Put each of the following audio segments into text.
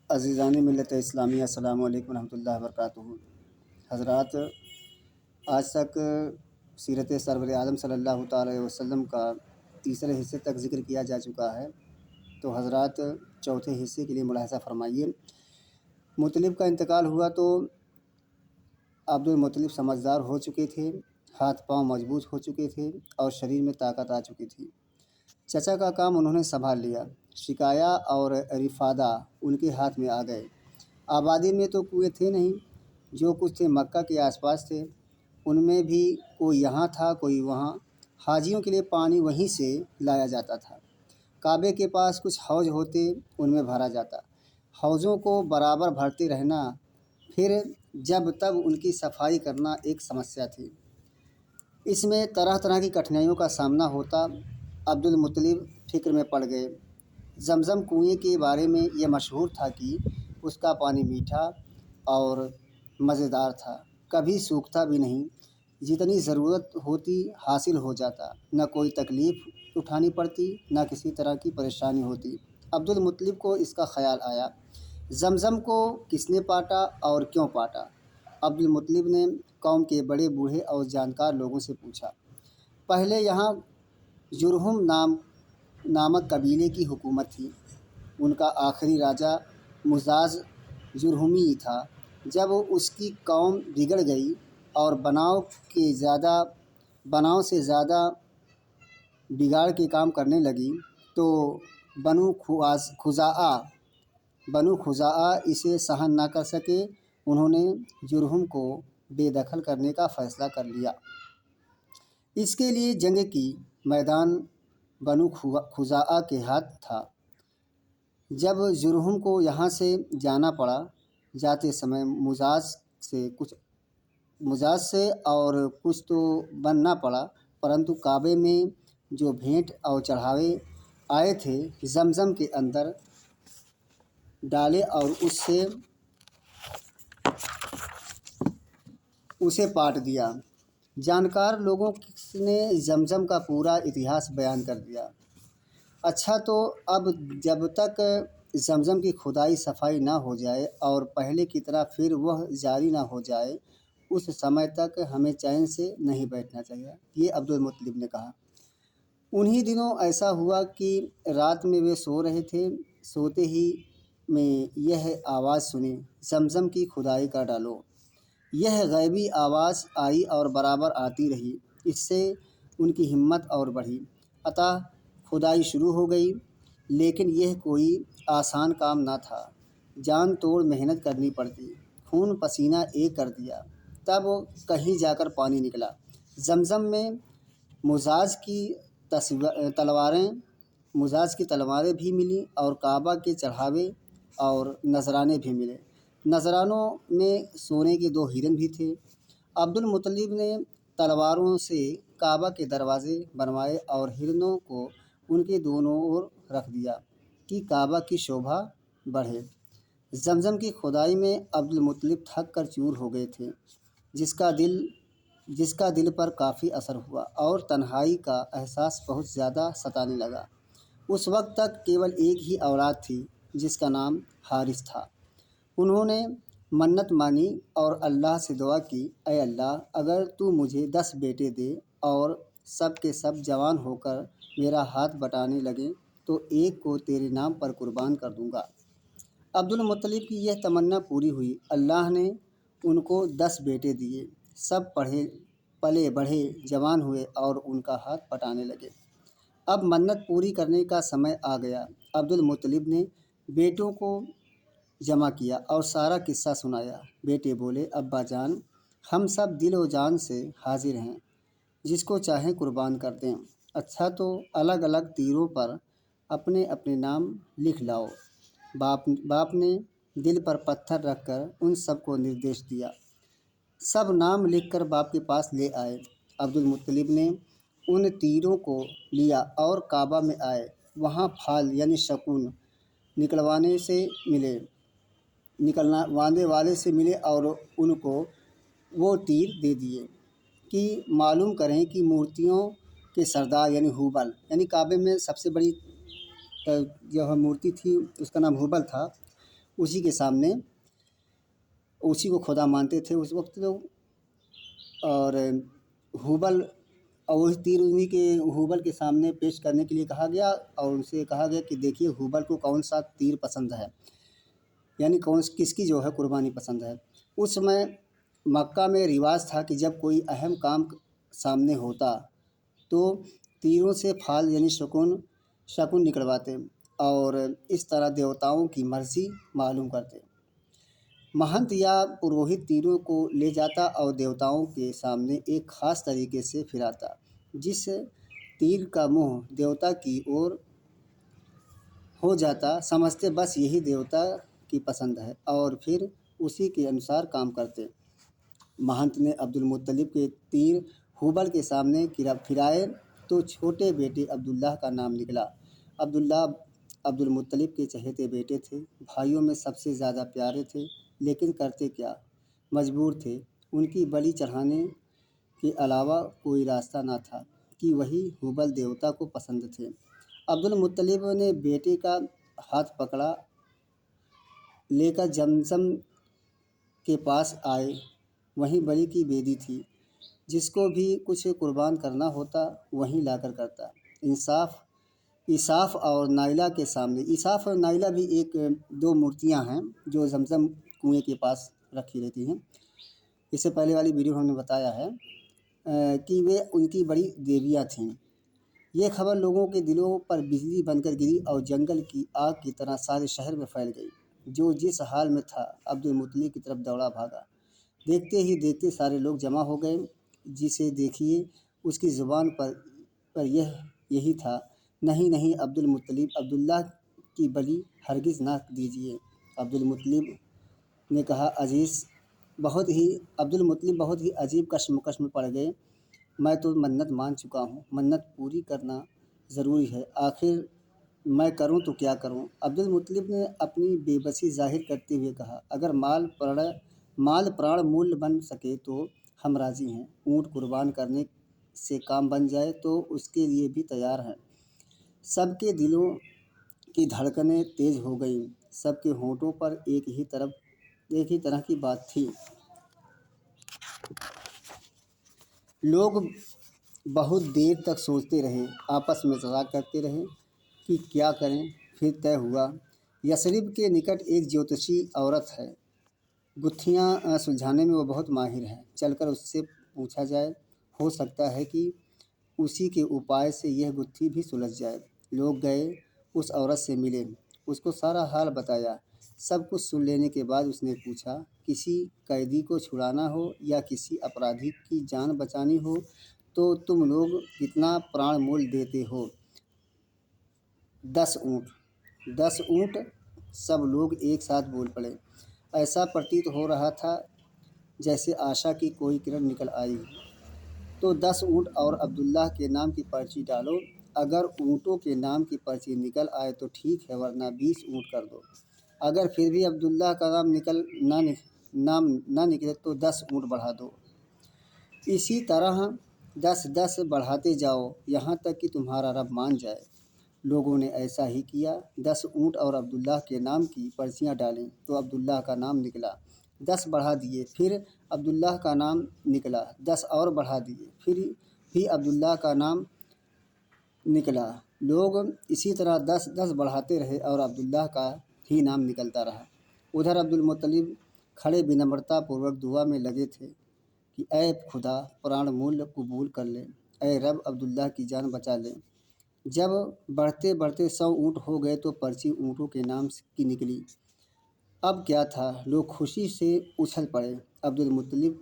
عزیزان ملت اسلامیہ، السلام علیکم ورحمۃ اللہ وبرکاتہ۔ حضرات، آج تک سیرت سرور عالم صلی اللہ تعالی علیہ وسلم کا تیسرے حصے تک ذکر کیا جا چکا ہے، تو حضرات چوتھے حصے کے لیے ملاحظہ فرمائیے۔ مطلب کا انتقال ہوا تو عبد المطلب سمجھدار ہو چکے تھے، ہاتھ پاؤں مضبوط ہو چکے تھے اور شریر میں طاقت آ چکی تھی۔ چچا کا کام انہوں نے سنبھال لیا۔ شکایہ اور رفادہ ان کے ہاتھ میں آ گئے۔ آبادی میں تو کنویں تھے نہیں، جو کچھ تھے مکہ کے آس پاس تھے، ان میں بھی کوئی یہاں تھا کوئی وہاں۔ حاجیوں کے لیے پانی وہیں سے لایا جاتا تھا۔ کعبے کے پاس کچھ حوض ہوتے، ان میں بھرا جاتا۔ حوضوں کو برابر بھرتے رہنا، پھر جب تب ان کی صفائی کرنا ایک سمسیا تھی۔ اس میں طرح طرح کی کٹھنائیوں کا سامنا ہوتا۔ عبد المطلب فکر میں پڑ گئے۔ زمزم کنویں کے بارے میں یہ مشہور تھا کہ اس کا پانی میٹھا اور مزیدار تھا، کبھی سوکھتا بھی نہیں، جتنی ضرورت ہوتی حاصل ہو جاتا، نہ کوئی تکلیف اٹھانی پڑتی، نہ کسی طرح کی پریشانی ہوتی۔ عبد المطلب کو اس کا خیال آیا، زمزم کو کس نے پاٹا اور کیوں پاٹا؟ عبد المطلب نے قوم کے بڑے بوڑھے اور جانکار لوگوں سے پوچھا۔ پہلے یہاں جرہم نامک قبیلے کی حکومت تھی۔ ان کا آخری راجہ مزاج جرہمی تھا۔ جب اس کی قوم بگڑ گئی اور بناؤ سے زیادہ بگاڑ کے کام کرنے لگی، تو بنو خزاعہ اسے سہن نہ کر سکے۔ انہوں نے جرہم کو بے دخل کرنے کا فیصلہ کر لیا۔ اس کے لیے جنگ کی میدان بنو خزاعہ کے ہاتھ تھا۔ جب جرہم کو یہاں سے جانا پڑا، جاتے سمے مزاج سے اور کچھ تو بننا پڑا، پرنتو کعبے میں جو بھینٹ اور چڑھاوے آئے تھے، زمزم کے اندر ڈالے اور اسے پاٹ دیا۔ جانکار لوگوں نے زمزم کا پورا اتہاس بیان کر دیا۔ اچھا، تو اب جب تک زمزم کی کھدائی صفائی نہ ہو جائے اور پہلے کی طرح پھر وہ جاری نہ ہو جائے، اس سمے تک ہمیں چین سے نہیں بیٹھنا چاہیے، یہ عبد المطلب نے کہا۔ انہی دنوں ایسا ہوا کہ رات میں وہ سو رہے تھے، سوتے ہی میں یہ آواز سنی، زمزم کی کھدائی کر ڈالو۔ یہ غیبی آواز آئی اور برابر آتی رہی۔ اس سے ان کی ہمت اور بڑھی۔ عطا کھدائی شروع ہو گئی، لیکن یہ کوئی آسان کام نہ تھا، جان توڑ محنت کرنی پڑتی۔ خون پسینہ ایک کر دیا، تب کہیں جا کر پانی نکلا۔ زمزم میں مزاج کی تلواریں بھی ملیں اور کعبہ کے چڑھاوے اور نذرانے بھی ملے۔ نذرانوں میں سونے کے 2 ہرن بھی تھے۔ عبد المطلب نے تلواروں سے کعبہ کے دروازے بنوائے اور ہرنوں کو ان کے دونوں اور رکھ دیا کہ کعبہ کی شوبھا بڑھے۔ زمزم کی کھدائی میں عبد المطلب تھک کر چور ہو گئے تھے، جس کا دل پر کافی اثر ہوا اور تنہائی کا احساس بہت زیادہ ستانے لگا۔ اس وقت تک کیول ایک ہی اولاد تھی، جس کا نام حارث تھا۔ انہوں نے منت مانی اور اللہ سے دعا کی، اے اللہ، اگر تو مجھے 10 بیٹے دے اور سب کے سب جوان ہو کر میرا ہاتھ بٹانے لگیں تو ایک کو تیرے نام پر قربان کر دوں گا۔ عبد المطلب کی یہ تمنا پوری ہوئی۔ اللہ نے ان کو 10 بیٹے دیے۔ سب پلے بڑھے، جوان ہوئے اور ان کا ہاتھ بٹانے لگے۔ اب منت پوری کرنے کا سمے آ گیا۔ عبد المطلب نے بیٹوں کو جمع کیا اور سارا قصہ سنایا۔ بیٹے بولے، ابا جان، ہم سب دل و جان سے حاضر ہیں، جس کو چاہیں قربان کر دیں۔ اچھا، تو الگ الگ تیروں پر اپنے اپنے نام لکھ لاؤ۔ باپ نے دل پر پتھر رکھ کر ان سب کو نردیش دیا۔ سب نام لکھ کر باپ کے پاس لے آئے۔ عبد المطلب نے ان تیروں کو لیا اور کعبہ میں آئے۔ وہاں پھال یعنی شکون نکلوانے والے سے ملے اور ان کو وہ تیر دے دیے کہ معلوم کریں کہ مورتیوں کے سردار یعنی ہبل، یعنی کعبے میں سب سے بڑی جو مورتی تھی اس کا نام ہبل تھا، उसी के सामने उसी को खुदा मानते थे उस वक्त लोग। और हुबल और वही तीर उन्हीं के हुबल के सामने पेश करने के लिए कहा गया और उनसे कहा गया कि देखिए हुबल को कौन सा तीर पसंद है, यानी किसकी जो है कुर्बानी पसंद है। उस समय मक्का में रिवाज था कि जब कोई अहम काम सामने होता तो तीरों से फाल यानी शकुन निकलवाते और इस तरह देवताओं की मर्जी मालूम करते। महंत या पुरोहित तीरों को ले जाता और देवताओं के सामने एक ख़ास तरीके से फिराता। जिस तीर का मुंह देवता की ओर हो जाता समझते बस यही देवता की पसंद है और फिर उसी के अनुसार काम करते। महंत ने अब्दुल मुत्तलिब के तीर हुबल के सामने फिराए तो छोटे बेटे अब्दुल्लाह का नाम निकला। अब्दुल्लाह अब्दुल मुत्तलिब के चहेते बेटे थे, भाइयों में सबसे ज़्यादा प्यारे थे, लेकिन करते क्या, मजबूर थे। उनकी बलि चढ़ाने के अलावा कोई रास्ता ना था कि वही हुबल देवता को पसंद थे। अब्दुल मुत्तलिब ने बेटे का हाथ पकड़ा लेकर जमजम के पास आए। वहीं बलि की बेदी थी, जिसको भी कुछ कुर्बान करना होता वहीं लाकर करता। इसाफ और नाइला के सामने, इसाफ और नाइला भी एक दो मूर्तियां हैं जो जमजम कुएं के पास रखी रहती हैं। इससे पहले वाली वीडियो में हमने बताया है कि वे उनकी बड़ी देवियां थीं। ये खबर लोगों के दिलों पर बिजली बनकर गिरी और जंगल की आग की तरह सारे शहर में फैल गई। जो जिस हाल में था अब्दुल मुत्तलिब की तरफ दौड़ा भागा। देखते ही देखते सारे लोग जमा हो गए। जिसे देखिए उसकी ज़ुबान पर यही था, नहीं नहीं अब्दुल मुत्तलिब, अब्दुल्लाह की बलि हरगिज़ ना दीजिए। अब्दुल मुत्तलिब ने कहा, अब्दुल मुत्तलिब बहुत ही अजीब कश्मकश में पड़ गए। मैं तो मन्नत मान चुका हूँ, मन्नत पूरी करना ज़रूरी है, आखिर मैं करूँ तो क्या करूँ। अब्दुल मुत्तलिब ने अपनी बेबसी जाहिर करते हुए कहा, अगर माल प्राण मूल्य बन सके तो हम राज़ी हैं। ऊँट कुर्बान करने से काम बन जाए तो उसके लिए भी तैयार हैं। सबके दिलों की धड़कनें तेज़ हो गईं। सबके होंठों पर एक ही तरह की बात थी। लोग बहुत देर तक सोचते रहे, आपस में सलाह करते रहे कि क्या करें। फिर तय हुआ, यसरिब के निकट एक ज्योतिषी औरत है, गुत्थियाँ सुलझाने में वो बहुत माहिर है, चलकर उससे पूछा जाए, हो सकता है कि उसी के उपाय से यह गुत्थी भी सुलझ जाए। लोग गए, उस औरत से मिले, उसको सारा हाल बताया। सब कुछ सुन लेने के बाद उसने पूछा, किसी कैदी को छुड़ाना हो या किसी अपराधी की जान बचानी हो तो तुम लोग कितना प्राण मूल्य देते हो। 10 ऊँट। 10 ऊँट। सब लोग एक साथ बोल पड़े। ऐसा प्रतीत हो रहा था जैसे आशा की कोई किरण निकल आई। तो 10 ऊँट और अब्दुल्लाह के नाम की पर्ची डालो। अगर ऊँटों के नाम की पर्ची निकल आए तो ठीक है, वरना 20 ऊँट कर दो। अगर फिर भी अब्दुल्लाह का नाम ना निकले तो 10 ऊँट बढ़ा दो। इसी तरह 10-10 बढ़ाते जाओ, यहाँ तक कि तुम्हारा रब मान जाए। लोगों ने ऐसा ही किया। 10 ऊँट और अब्दुल्लाह के नाम की पर्चियाँ डालीं तो अब्दुल्लाह का नाम निकला। 10 बढ़ा दिए, फिर अब्दुल्लाह का नाम निकला। 10 और बढ़ा दिए, फिर भी अब्दुल्लाह का नाम निकला। लोग इसी तरह 10-10 बढ़ाते रहे और अब्दुल्लाह का ही नाम निकलता रहा। उधर अब्दुल मुत्तलिब खड़े विनम्रता पूर्वक दुआ में लगे थे कि ऐ खुदा, प्राण मूल्य कबूल कर ले, ऐ रब अब्दुल्लाह की जान बचा ले। जब बढ़ते बढ़ते 100 ऊँट हो गए तो पर्ची ऊँटों के नाम की निकली। अब क्या था, लोग खुशी से उछल पड़े। अब्दुल मुत्तलिब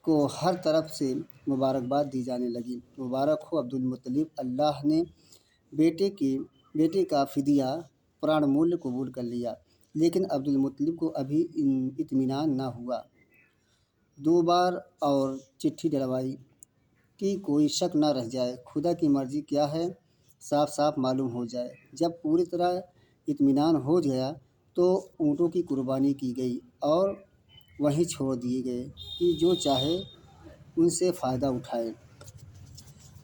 को हर तरफ से मुबारकबाद दी जाने लगी। मुबारक हो अब्दुल मुत्तलिब, अल्लाह ने बेटे का फिदिया प्राण मूल्य कबूल कर लिया। लेकिन अब्दुल मुत्तलिब को अभी इत्मीनान ना हुआ। 2 बार और चिट्ठी डलवाई कि कोई शक ना रह जाए, खुदा की मर्ज़ी क्या है साफ साफ मालूम हो जाए। जब पूरी तरह इत्मीनान हो गया तो ऊँटों की कुर्बानी की गई और वहीं छोड़ दिए गए कि जो चाहे उनसे फ़ायदा उठाए।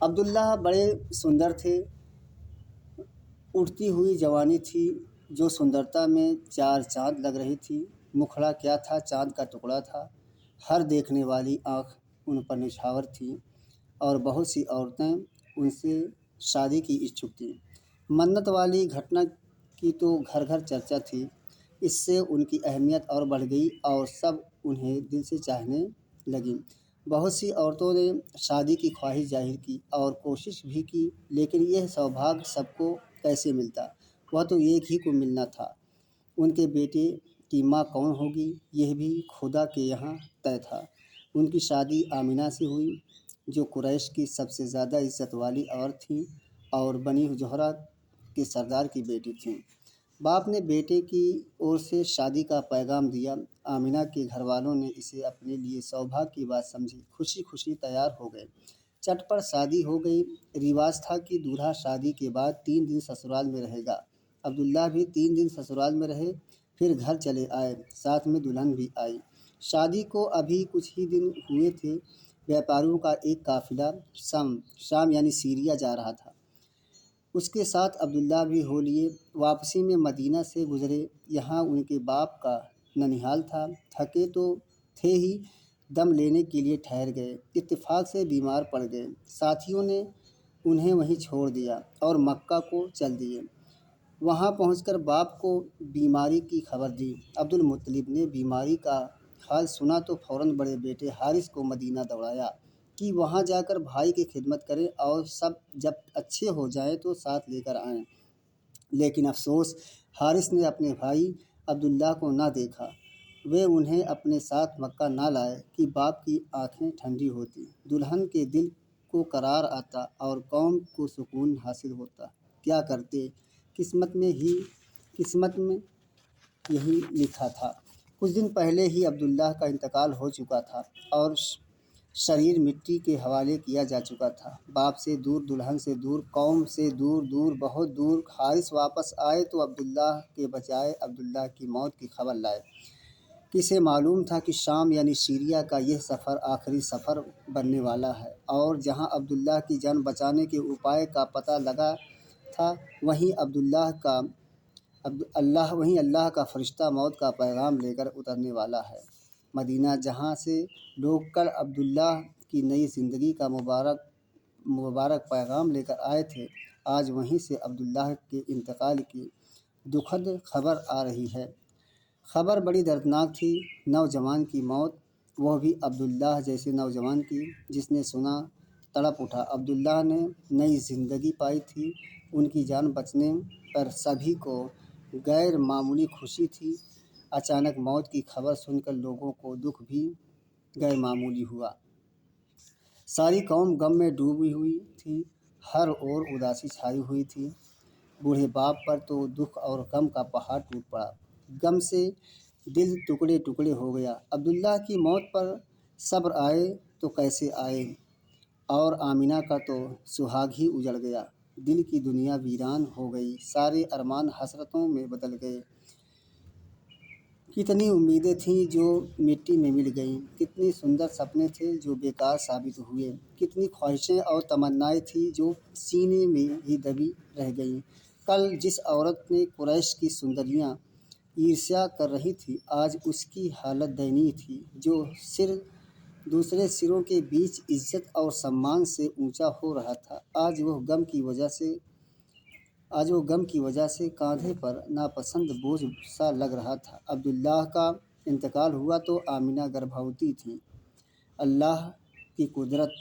अब्दुल्लाह बड़े सुंदर थे, उठती हुई जवानी थी, जो सुंदरता में चार चांद लग रही थी। मुखड़ा क्या था, चांद का टुकड़ा था। हर देखने वाली आँख उन पर निछावर थी और बहुत सी औरतें उनसे शादी की इच्छुक थीं। मन्नत वाली घटना की तो घर घर चर्चा थी। इससे उनकी अहमियत और बढ़ गई और सब उन्हें दिल से चाहने लगीं। बहुत सी औरतों ने शादी की ख्वाहिश जाहिर की और कोशिश भी की, लेकिन यह सौभाग्य सबको कैसे मिलता? वह तो एक ही को मिलना था। उनके बेटे की माँ कौन होगी, यह भी खुदा के यहाँ तय था। उनकी शादी आमिना से हुई, जो कुरैश की सबसे ज़्यादा इज़्ज़त वाली औरत थी और बनी ज़ोहरा के सरदार की बेटी थीं। बाप ने बेटे की ओर से शादी का पैगाम दिया। आमिना के घरवालों ने इसे अपने लिए सौभाग्य की बात समझी। खुशी खुशी तैयार हो गए। चटपट शादी हो गई। रिवाज था कि दूल्हा शादी के बाद 3 दिन ससुराल में रहेगा। अब्दुल्ला भी 3 दिन ससुराल में रहे, फिर घर चले आए। साथ में दुल्हन भी आई। शादी को अभी कुछ ही दिन हुए थे। व्यापारियों का एक काफिला शाम यानी सीरिया जा रहा था। उसके साथ अब्दुल्ला भी हो लिए। वापसी में मदीना से गुजरे। यहाँ उनके बाप का ननिहाल था। थके तो थे ही, दम लेने के लिए ठहर गए। इत्तेफाक से बीमार पड़ गए। साथियों ने उन्हें वहीं छोड़ दिया और मक्का को चल दिए। वहाँ पहुंचकर बाप को बीमारी की खबर दी। अब्दुल मुत्तलिब ने बीमारी का हाल सुना तो फ़ौरन बड़े बेटे हारिस को मदीना दौड़ाया कि वहाँ जाकर भाई की खिदमत करें और सब जब अच्छे हो जाएं तो साथ लेकर आएं। लेकिन अफसोस, हारिस ने अपने भाई अब्दुल्ला को ना देखा। वे उन्हें अपने साथ मक्का ना लाए कि बाप की आंखें ठंडी होती, दुल्हन के दिल को करार आता और कौम को सुकून हासिल होता। क्या करते, किस्मत में यही लिखा था। कुछ दिन पहले ही अब्दुल्लाह का इंतकाल हो चुका था और शरीर मिट्टी के हवाले किया जा चुका था। बाप से दूर, दुल्हन से दूर, कौम से दूर दूर, बहुत दूर। हारिस वापस आए तो अब्दुल्लाह के बजाय अब्दुल्लाह की मौत की खबर लाए। किसे मालूम था कि शाम यानी सीरिया का यह सफ़र आखिरी सफ़र बनने वाला है और जहां अब्दुल्लाह की जान बचाने के उपाय का पता लगा था, वहीं अल्लाह का फरिश्ता मौत का पैगाम लेकर उतरने वाला है। मदीना, जहां से लोग कल अब्दुल्लाह की नई ज़िंदगी का मुबारक पैगाम लेकर आए थे, आज वहीं से अब्दुल्लाह के इंतकाल की दुखद खबर आ रही है। खबर बड़ी दर्दनाक थी। नौजवान की मौत, वह भी अब्दुल्लाह जैसे नौजवान की। जिसने सुना तड़प उठा। अब्दुल्लाह ने नई ज़िंदगी पाई थी। उनकी जान बचने पर सभी को गैर मामूली खुशी थी। अचानक मौत की खबर सुनकर लोगों को दुख भी गैर मामूली हुआ। सारी कौम गम में डूबी हुई थी। हर ओर उदासी छाई हुई थी। बूढ़े बाप पर तो दुख और गम का पहाड़ टूट पड़ा। गम से दिल टुकड़े टुकड़े हो गया। अब्दुल्लाह की मौत पर सब्र आए तो कैसे आए, और आमिना का तो सुहाग ही उजड़ गया। दिल की दुनिया वीरान हो गई। सारे अरमान हसरतों में बदल गए। कितनी उम्मीदें थीं जो मिट्टी में मिल गईं। कितने सुंदर सपने थे जो बेकार साबित हुए। कितनी ख्वाहिशें और तमन्नाएं थीं जो सीने में ही दबी रह गईं। कल जिस औरत ने कुरैश की सुंदरियां ईर्ष्या कर रही थी, आज उसकी हालत दयनीय थी। जो सिर दूसरे सिरों के बीच इज्जत और सम्मान से ऊंचा हो रहा था, आज वो गम की वजह से कांधे पर नापसंद बोझ सा लग रहा था। अब्दुल्लाह का इंतकाल हुआ तो आमिना गर्भवती थी। अल्लाह की कुदरत,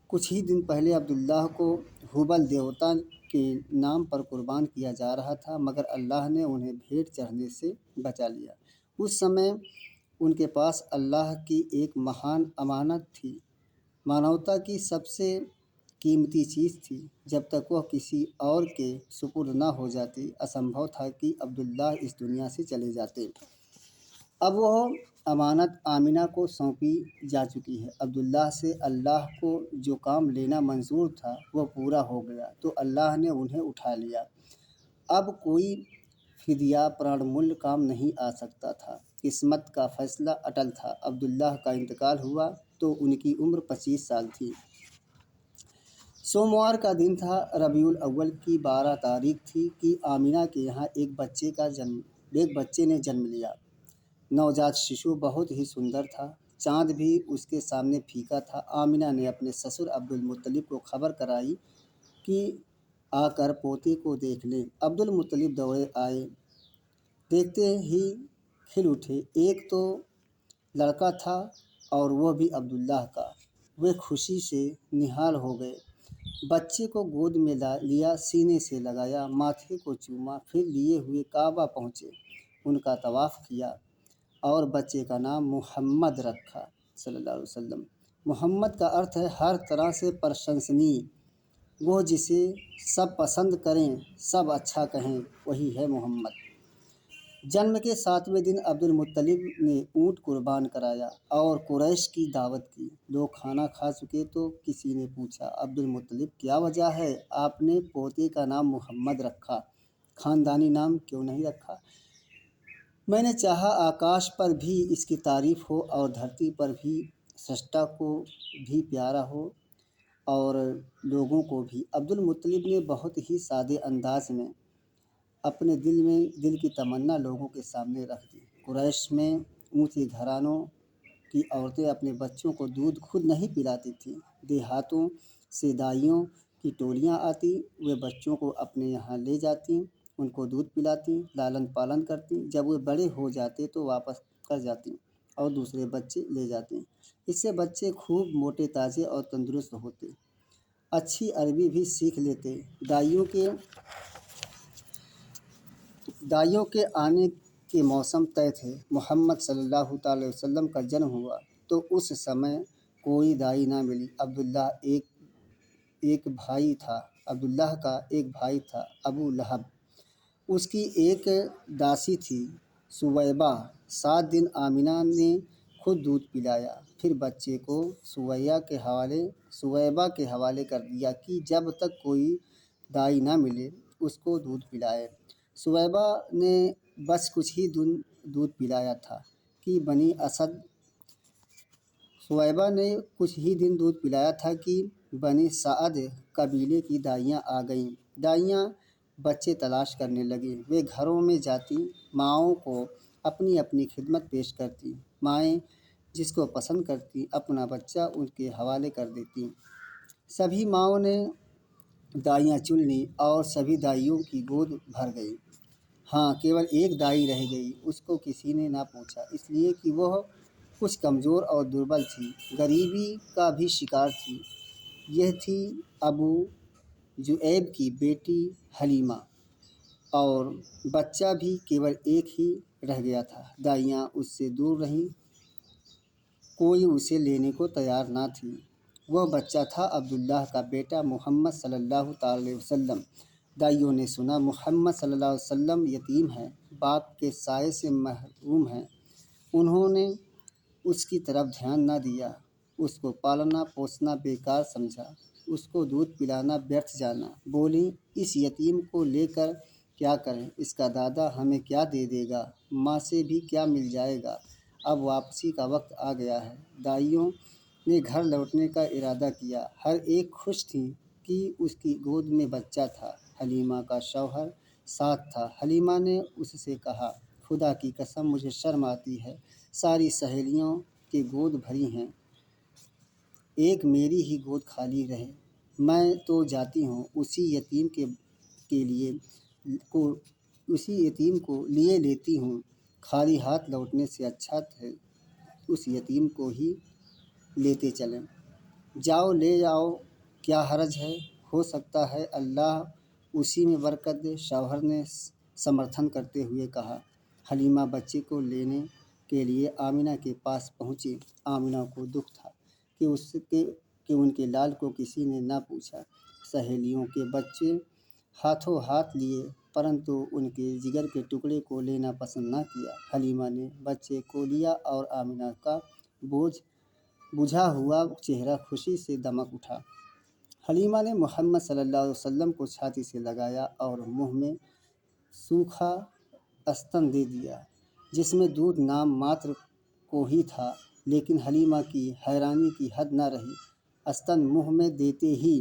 कुछ ही दिन पहले अब्दुल्लाह को हुबल देवता के नाम पर कुर्बान किया जा रहा था, मगर अल्लाह ने उन्हें भेंट चढ़ने से बचा लिया। उस समय उनके पास अल्लाह की एक महान अमानत थी, मानवता की सबसे कीमती चीज़ थी। जब तक वह किसी और के सुपुर्द ना हो जाती, असंभव था कि अब्दुल्लाह इस दुनिया से चले जाते। अब वह अमानत आमिना को सौंपी जा चुकी है। अब्दुल्लाह से अल्लाह को जो काम लेना मंजूर था, वह पूरा हो गया तो अल्लाह ने उन्हें उठा लिया। अब कोई फिदिया प्राणमूल्य काम नहीं आ सकता था। किस्मत का फैसला अटल था। अब्दुल्लाह का इंतकाल हुआ तो उनकी उम्र 25 साल थी। सोमवार का दिन था। रबीउल अव्वल की 12 तारीख थी कि आमिना के यहाँ एक बच्चे ने जन्म लिया। नवजात शिशु बहुत ही सुंदर था। चाँद भी उसके सामने फीका था। आमिना ने अपने ससुर अब्दुल मुत्तलिब को खबर कराई कि आकर पोते को देख लें। अब्दुल मुत्तलिब दौड़े आए, देखते ही खिल उठे। एक तो लड़का था और वह भी अब्दुल्लाह का। वे खुशी से निहाल हो गए। बच्चे को गोद में लिया, सीने से लगाया, माथे को चूमा, फिर लिए हुए काबा पहुँचे, उनका तवाफ़ किया और बच्चे का नाम मुहम्मद रखा सल्लल्लाहु अलैहि वसल्लम। मुहम्मद का अर्थ है हर तरह से प्रशंसनीय। वो जिसे सब पसंद करें, सब अच्छा कहें, वही है मुहम्मद। जन्म के 7वें दिन अब्दुल मुत्तलिब ने ऊँट कुर्बान कराया और कुरैश की दावत की। लोग खाना खा चुके तो किसी ने पूछा, अब्दुल मुत्तलिब क्या वजह है आपने पोते का नाम मुहम्मद रखा, ख़ानदानी नाम क्यों नहीं रखा? मैंने चाहा आकाश पर भी इसकी तारीफ़ हो और धरती पर भी सृष्टा को भी प्यारा हो और लोगों को भी। अब्दुल मुत्तलिब ने बहुत ही सादे अंदाज में अपने दिल की तमन्ना लोगों के सामने रख दी। कुरैश में ऊँचे घरानों की औरतें अपने बच्चों को दूध खुद नहीं पिलाती थीं। देहातों से दाइयों की टोलियाँ आती, वे बच्चों को अपने यहाँ ले जाती, उनको दूध पिलाती, लालन पालन करती। जब वे बड़े हो जाते तो वापस कर जाती और दूसरे बच्चे ले जाती। इससे बच्चे खूब मोटे ताज़े और तंदुरुस्त होते, अच्छी अरबी भी सीख लेते। दाइयों के आने के मौसम तय थे। मोहम्मद सल्लल्लाहु अलैहि वसल्लम का जन्म हुआ तो उस समय कोई दाई ना मिली। अब्दुल्लाह का एक भाई था अबू लहब। उसकी एक दासी थी सुवैबा। 7 दिन आमिना ने खुद दूध पिलाया, फिर बच्चे को सुवैबा के हवाले कर दिया कि जब तक कोई दाई ना मिले उसको दूध पिलाए। सुवैबा ने बस कुछ ही दिन दूध पिलाया था कि बनी साद कबीले की दाइयाँ आ गईं। दाइयाँ बच्चे तलाश करने लगी। वे घरों में जाती, माँओं को अपनी अपनी खिदमत पेश करती। माएँ जिसको पसंद करती अपना बच्चा उनके हवाले कर देती। सभी माँओं ने दाइयाँ चुन लीं और सभी दाइयों की गोद भर गई। हाँ, केवल एक दाई रह गई। उसको किसी ने ना पूछा, इसलिए कि वह कुछ कमज़ोर और दुर्बल थी, गरीबी का भी शिकार थी। यह थी अबू जुएब की बेटी हलीमा और बच्चा भी केवल एक ही रह गया था। दाइयाँ उससे दूर रहीं, कोई उसे लेने को तैयार ना थी। वह बच्चा था अब्दुल्लाह का बेटा मुहम्मद सल्लल्लाहु अलैहि वसल्लम। दाइयों ने सुना मुहम्मद सल्लल्लाहु अलैहि वसल्लम यतीम हैं, बाप के साये से महरूम हैं। उन्होंने उसकी तरफ ध्यान ना दिया, उसको पालना पोसना बेकार समझा, उसको दूध पिलाना व्यर्थ जाना। बोली, इस यतीम को लेकर क्या करें, इसका दादा हमें क्या दे देगा, माँ से भी क्या मिल जाएगा। अब वापसी का वक्त आ गया है। दाइयों ने घर लौटने का इरादा किया। हर एक खुश थी कि उसकी गोद में बच्चा था। हलीमा का शौहर साथ था। हलीमा ने उससे कहा, खुदा की कसम मुझे शर्म आती है, सारी सहेलियों की गोद भरी हैं, एक मेरी ही गोद खाली रहे। मैं तो जाती हूँ, उसी यतीम को लिए लेती हूँ। खाली हाथ लौटने से अच्छा है उस यतीम को ही लेते चलें। जाओ ले जाओ, क्या हरज है, हो सकता है अल्लाह उसी में बरकत दे, शौहर ने समर्थन करते हुए कहा। हलीमा बच्चे को लेने के लिए आमिना के पास पहुँची। आमिना को दुख था कि उनके लाल को किसी ने ना पूछा। सहेलियों के बच्चे हाथों हाथ लिए, परंतु उनके जिगर के टुकड़े को लेना पसंद ना किया। हलीमा ने बच्चे को लिया और आमिना का बुझा हुआ चेहरा खुशी से दमक उठा। हलीमा ने मोहम्मद सल्लल्लाहु अलैहि वसल्लम को छाती से लगाया और मुंह में सूखा स्तन दे दिया, जिसमें दूध नाम मात्र को ही था। लेकिन हलीमा की हैरानी की हद न रही। स्तन मुंह में देते ही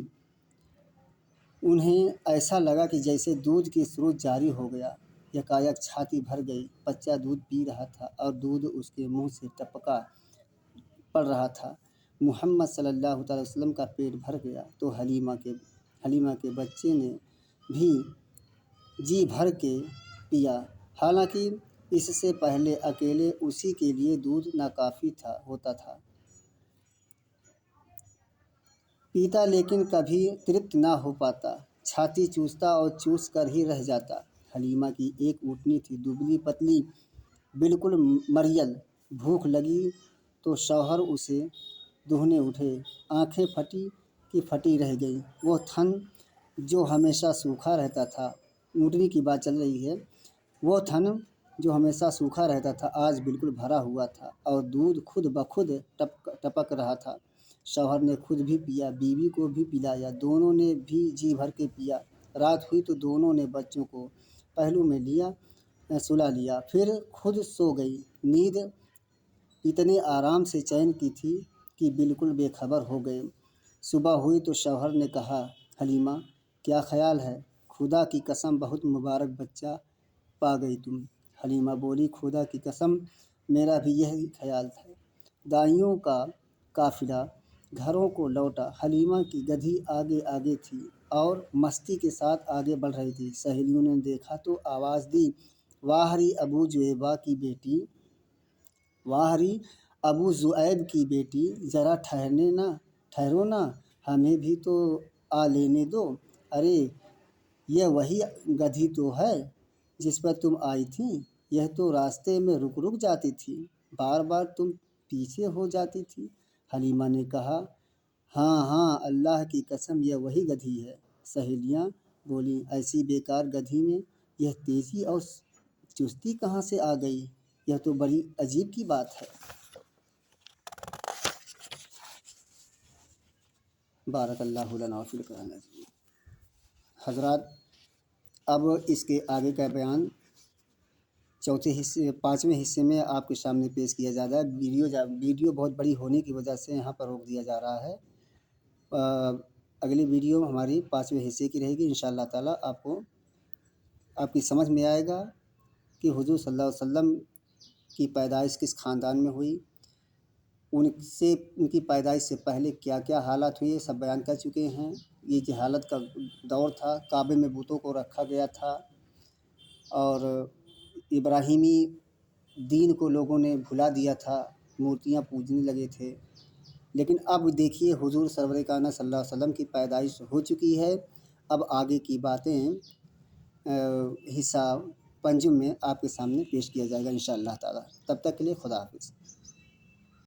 उन्हें ऐसा लगा कि जैसे दूध की स्रोत जारी हो गया। यकायक छाती भर गई। बच्चा दूध पी रहा था और दूध उसके मुंह से टपका पड़ रहा था। मुहम्मद सल्लल्लाहु अलैहि वसल्लम का पेट भर गया तो हलीमा के बच्चे ने भी जी भर के पिया। हालांकि इससे पहले अकेले उसी के लिए दूध नाकाफ़ी होता था। पीता लेकिन कभी तृप्त ना हो पाता। छाती चूसता और चूस कर ही रह जाता। हलीमा की एक ऊँटनी थी, दुबली पतली, बिल्कुल मरियल। भूख लगी तो शौहर उसे दूहने उठे। आंखें फटी की फटी रह गई। वो थन जो हमेशा सूखा रहता था, ऊँटनी की बात चल रही है, वो थन जो हमेशा सूखा रहता था आज बिल्कुल भरा हुआ था और दूध खुद ब खुद टपक रहा था। शौहर ने खुद भी पिया, बीवी को भी पिलाया। दोनों ने भी जी भर के पिया। रात हुई तो दोनों ने बच्चों को पहलू में लिया, सुला लिया, फिर खुद सो गई। नींद इतने आराम से चैन की थी कि बिल्कुल बेखबर हो गए। सुबह हुई तो शौहर ने कहा, हलीमा क्या ख्याल है? खुदा की कसम बहुत मुबारक बच्चा पा गई तुम। हलीमा बोली, खुदा की कसम मेरा भी यही ख्याल था। दाइयों का काफिला घरों को लौटा। हलीमा की गधी आगे आगे थी और मस्ती के साथ आगे बढ़ रही थी। सहेलियों ने देखा तो आवाज़ दी, वाह री अबू जुएबा की बेटी, वाह री अबू जुएब की बेटी, ज़रा ठहरो ना, हमें भी तो आ लेने दो। अरे यह वही गधी तो है जिस पर तुम आई थी। यह तो रास्ते में रुक रुक जाती थी, बार बार तुम पीछे हो जाती थी। हलीमा ने कहा, हाँ हाँ, अल्लाह की कसम यह वही गधी है। सहेलियाँ बोली, ऐसी बेकार गधी में यह तेज़ी और चुस्ती कहाँ से आ गई? यह तो बड़ी अजीब की बात है। बारकल्लाहु लना व फिल कुरान अज़ीम। हज़रात, अब इसके आगे का बयान पाँचवें हिस्से में आपके सामने पेश किया जा रहा है। वीडियो बहुत बड़ी होने की वजह से यहाँ पर रोक दिया जा रहा है। अगली वीडियो हमारी पाँचवें हिस्से की रहेगी। इंशाअल्लाह ताला आपकी समझ में आएगा कि हुज़ूर सल्लल्लाहु अलैहि वसल्लम की पैदाइश किस ख़ानदान में हुई, उनकी पैदाइश से पहले क्या क्या हालात हुए, सब बयान कर चुके हैं। ये जहालत का दौर था, काबे में बुतों को रखा गया था और इब्राहिमी दीन को लोगों ने भुला दिया था, मूर्तियाँ पूजने लगे थे। लेकिन अब देखिए, हुज़ूर सरवर कायनात सल्लल्लाहु अलैहि वसल्लम की पैदाइश हो चुकी है। अब आगे की बातें हिस्सा पंजम में आपके सामने पेश किया जाएगा इंशाअल्लाह ताला। तब तक के लिए खुदा हाफ़िज़।